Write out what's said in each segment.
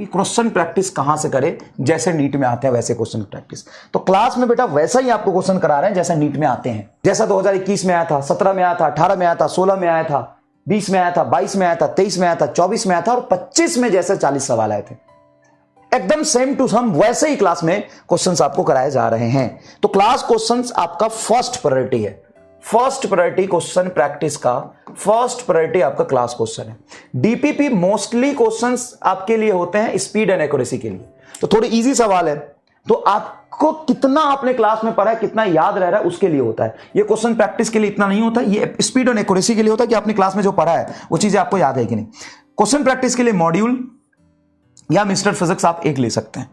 कि question practice कहां से करें, जैसे नीट में आते हैं वैसे क्वेश्चन प्रैक्टिस। तो क्लास में बेटा वैसा ही आपको क्वेश्चन करा रहे हैं जैसा नीट में आते हैं, जैसा 2021 में आया था, 17 में आया था, 18 में आया था, 16 में आया था, 20 में आया था, 22 में आया था, 23 में आया था, 24 में आया था और 25 में जैसे 40 सवाल आए थे, एकदम सेम टू सम वैसे ही क्लास में क्वेश्चंस आपको कराए जा रहे हैं। तो क्लास क्वेश्चंस आपका फर्स्ट प्रायोरिटी है, फर्स्ट प्रायोरिटी क्वेश्चन प्रैक्टिस का फर्स्ट प्रायोरिटी आपका क्लास क्वेश्चन है। डीपीपी मोस्टली क्वेश्चंस आपके लिए होते हैं स्पीड एंड एक्यूरेसी के लिए, तो थोड़े इजी सवाल है, तो आपको कितना आपने क्लास में पढ़ा है, कितना याद रह रहा है उसके लिए होता है। ये क्वेश्चन प्रैक्टिस के लिए इतना नहीं होता, ये स्पीड एंड एक्यूरेसी के लिए होता है कि आपने क्लास में जो पढ़ा है वो चीजें आपको याद है कि नहीं। क्वेश्चन प्रैक्टिस के लिए मॉड्यूल या मिस्टर फिजिक्स आप एक ले सकते हैं।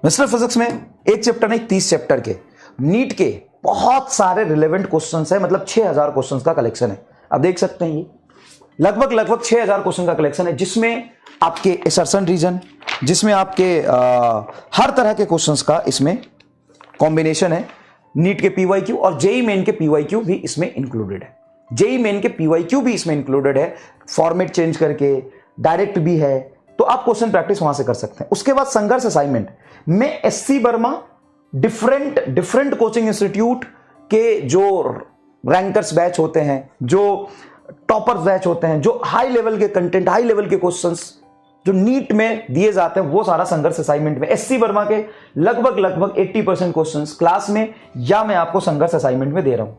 मिस्टर फिजिक्स में एक चैप्टर नहीं 30 चैप्टर के नीट के बहुत सारे रिलेवेंट क्वेश्चंस है, मतलब 6000 क्वेश्चंस का कलेक्शन है। आप देख सकते हैं ये लगभग 6000 क्वेश्चन का कलेक्शन है, जिसमें आपके असर्शन रीजन, जिसमें आपके हर तरह के क्वेश्चंस का इसमें कॉम्बिनेशन है। नीट के पीवाईक्यू और जेई मेन के पीवाईक्यू भी इसमें इंक्लूडेड है, जेई मेन के पीवाईक्यू भी इसमें इंक्लूडेड है, फॉर्मेट चेंज करके डायरेक्ट भी है, तो आप क्वेश्चन प्रैक्टिस वहां से कर सकते हैं। उसके बाद संघर्ष असाइनमेंट में SC Verma different coaching institute के जो रैंकर्स बैच होते हैं, जो टॉपर्स बैच होते हैं, जो हाई लेवल के कंटेंट, हाई लेवल के क्वेश्चंस जो नीट में दिए जाते हैं, वो सारा संघर्ष असाइनमेंट में एससी वर्मा के लगभग 80% क्वेश्चंस क्लास में या मैं आपको संघर्ष असाइनमेंट में दे रहा हूं।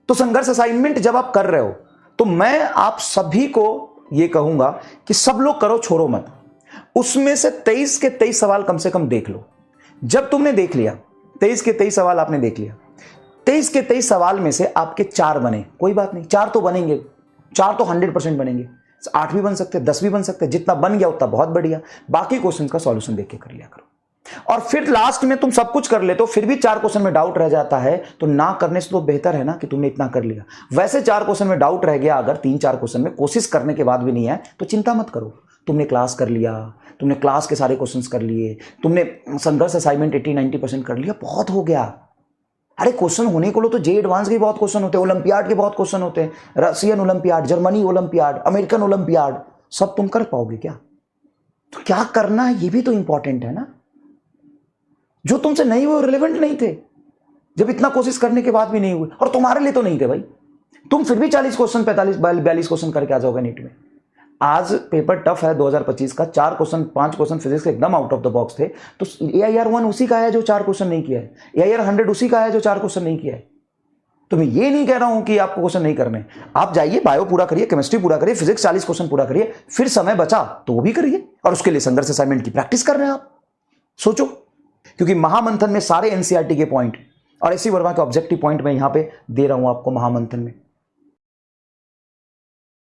तो संघर्ष असाइनमेंट जब आप कर रहे हो तो मैं आप सभी को यह कहूंगा कि सब लोग करो, छोड़ो मत। उसमें से 23 के 23 सवाल कम से कम देख लो। जब तुमने देख लिया 23 के 23 सवाल आपने देख लिया, 23 के 23 सवाल में से आपके 4 बने, कोई बात नहीं, 4 तो बनेंगे, 4 तो 100% बनेंगे, 8 भी बन सकते, 10 भी बन सकते, जितना बन गया उतना बहुत बढ़िया। बाकी क्वेश्चन का सॉल्यूशन देख के कर लिया करो। और फिर लास्ट में तुम सब कुछ कर लेते हो, फिर भी 4 क्वेश्चन में डाउट रह जाता है, तो ना करने से तो बेहतर है ना कि तुमने इतना कर लिया। वैसे 4 क्वेश्चन में डाउट रह गया, अगर 3-4 क्वेश्चन में कोशिश करने के बाद भी नहीं है तो चिंता मत करो, तुमने क्लास कर लिया, तुमने क्लास के सारे क्वेश्चंस कर लिए, तुमने संघर्ष असाइनमेंट 80-90% कर लिया, बहुत हो गया। अरे क्वेश्चन होने को लो तो जे एडवांस के बहुत क्वेश्चन होते हैं, ओलंपियाड के बहुत क्वेश्चन होते हैं, Russian olympiad, Germany olympiad, American olympiad, सब तुम कर पाओगे क्या? तो क्या करना है ये भी तो इंपॉर्टेंट है ना। जो तुमसे नहीं हुए रिलेवेंट नहीं थे, जब इतना कोशिश करने के बाद भी नहीं हुए, और तुम्हारे लिए तो नहीं थे भाई, तुम फिर भी 40 क्वेश्चन 42 क्वेश्चन करके आ जाओगे नीट में। आज पेपर टफ है 2025 का, 4 क्वेश्चन 5 क्वेश्चन फिजिक्स के एकदम आउट ऑफ द बॉक्स थे, तो AIR 1 उसी का है जो 4 क्वेश्चन नहीं किया है, AIR 100 उसी का है जो 4 क्वेश्चन नहीं किया है। तो मैं ये नहीं कह रहा हूं कि आपको क्वेश्चन नहीं करने, आप जाइए बायो पूरा करिए, केमिस्ट्री पूरा करिए, फिजिक्स 40 क्वेश्चन पूरा करिए, फिर समय बचा तो वो भी करिए, और उसके लिए संघर्ष असाइनमेंट की प्रैक्टिस कर रहे हैं आप। सोचो, क्योंकि महामंथन में सारे NCERT के पॉइंट और एससी वर्मा के ऑब्जेक्टिव पॉइंट मैं यहां पे दे रहा हूं आपको महामंथन में।